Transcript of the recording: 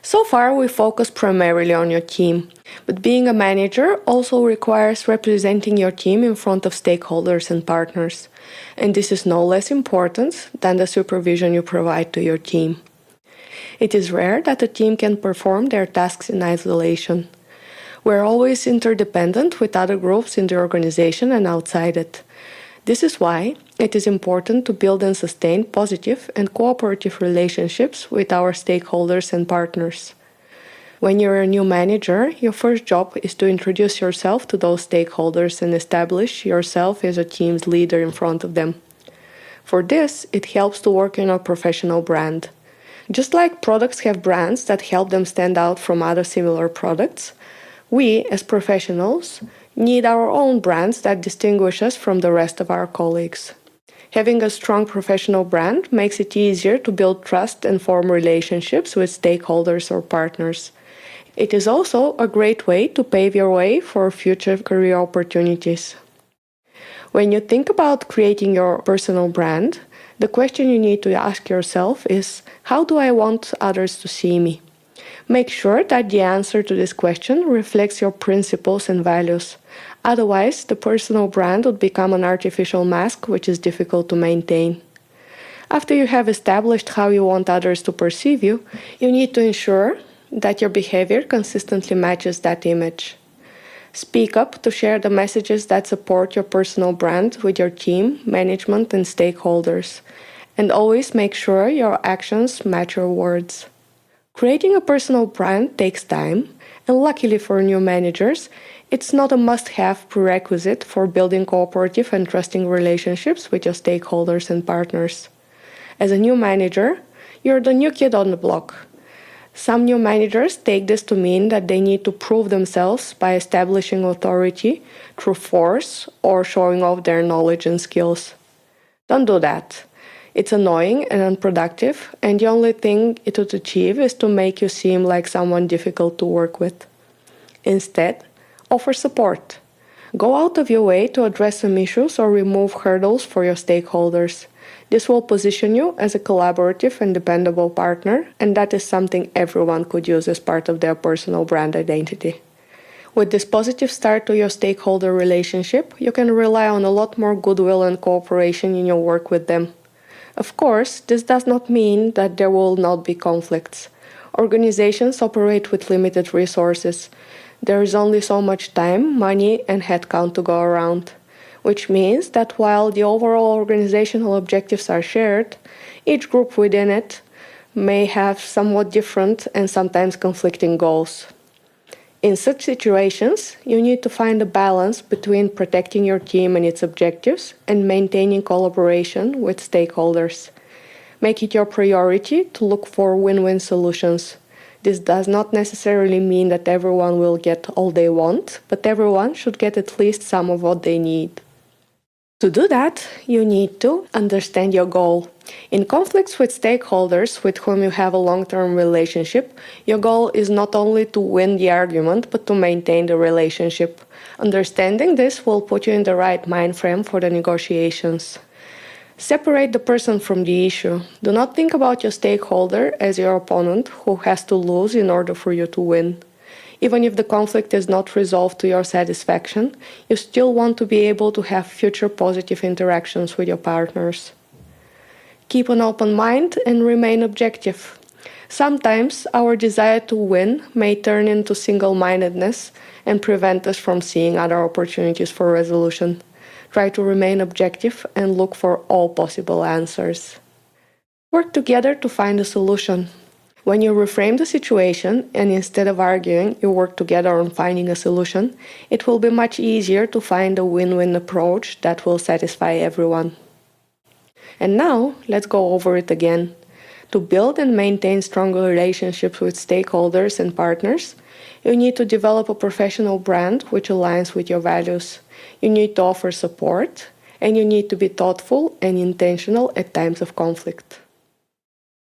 So far, we focus primarily on your team, but being a manager also requires representing your team in front of stakeholders and partners, and this is no less important than the supervision you provide to your team. It is rare that a team can perform their tasks in isolation. We're always interdependent with other groups in the organization and outside it. This is why it is important to build and sustain positive and cooperative relationships with our stakeholders and partners. When you're a new manager, your first job is to introduce yourself to those stakeholders and establish yourself as a team's leader in front of them. For this, it helps to work on a professional brand. Just like products have brands that help them stand out from other similar products, we, as professionals, need our own brands that distinguish us from the rest of our colleagues. Having a strong professional brand makes it easier to build trust and form relationships with stakeholders or partners. It is also a great way to pave your way for future career opportunities. When you think about creating your personal brand, the question you need to ask yourself is, how do I want others to see me? Make sure that the answer to this question reflects your principles and values. Otherwise, the personal brand would become an artificial mask which is difficult to maintain. After you have established how you want others to perceive you, you need to ensure that your behavior consistently matches that image. Speak up to share the messages that support your personal brand with your team, management, and stakeholders. And always make sure your actions match your words. Creating a personal brand takes time, and luckily for new managers, it's not a must-have prerequisite for building cooperative and trusting relationships with your stakeholders and partners. As a new manager, you're the new kid on the block. Some new managers take this to mean that they need to prove themselves by establishing authority through force or showing off their knowledge and skills. Don't do that. It's annoying and unproductive, and the only thing it would achieve is to make you seem like someone difficult to work with. Instead, offer support. Go out of your way to address some issues or remove hurdles for your stakeholders. This will position you as a collaborative and dependable partner, and that is something everyone could use as part of their personal brand identity. With this positive start to your stakeholder relationship, you can rely on a lot more goodwill and cooperation in your work with them. Of course, this does not mean that there will not be conflicts. Organizations operate with limited resources. There is only so much time, money, and headcount to go around, which means that while the overall organizational objectives are shared, each group within it may have somewhat different and sometimes conflicting goals. In such situations, you need to find a balance between protecting your team and its objectives and maintaining collaboration with stakeholders. Make it your priority to look for win-win solutions. This does not necessarily mean that everyone will get all they want, but everyone should get at least some of what they need. To do that, you need to understand your goal. In conflicts with stakeholders with whom you have a long-term relationship, your goal is not only to win the argument, but to maintain the relationship. Understanding this will put you in the right mind frame for the negotiations. Separate the person from the issue. Do not think about your stakeholder as your opponent who has to lose in order for you to win. Even if the conflict is not resolved to your satisfaction, you still want to be able to have future positive interactions with your partners. Keep an open mind and remain objective. Sometimes our desire to win may turn into single-mindedness and prevent us from seeing other opportunities for resolution. Try to remain objective and look for all possible answers. Work together to find a solution. When you reframe the situation and instead of arguing, you work together on finding a solution, it will be much easier to find a win-win approach that will satisfy everyone. And now, let's go over it again. To build and maintain stronger relationships with stakeholders and partners, you need to develop a professional brand which aligns with your values. You need to offer support, and you need to be thoughtful and intentional at times of conflict.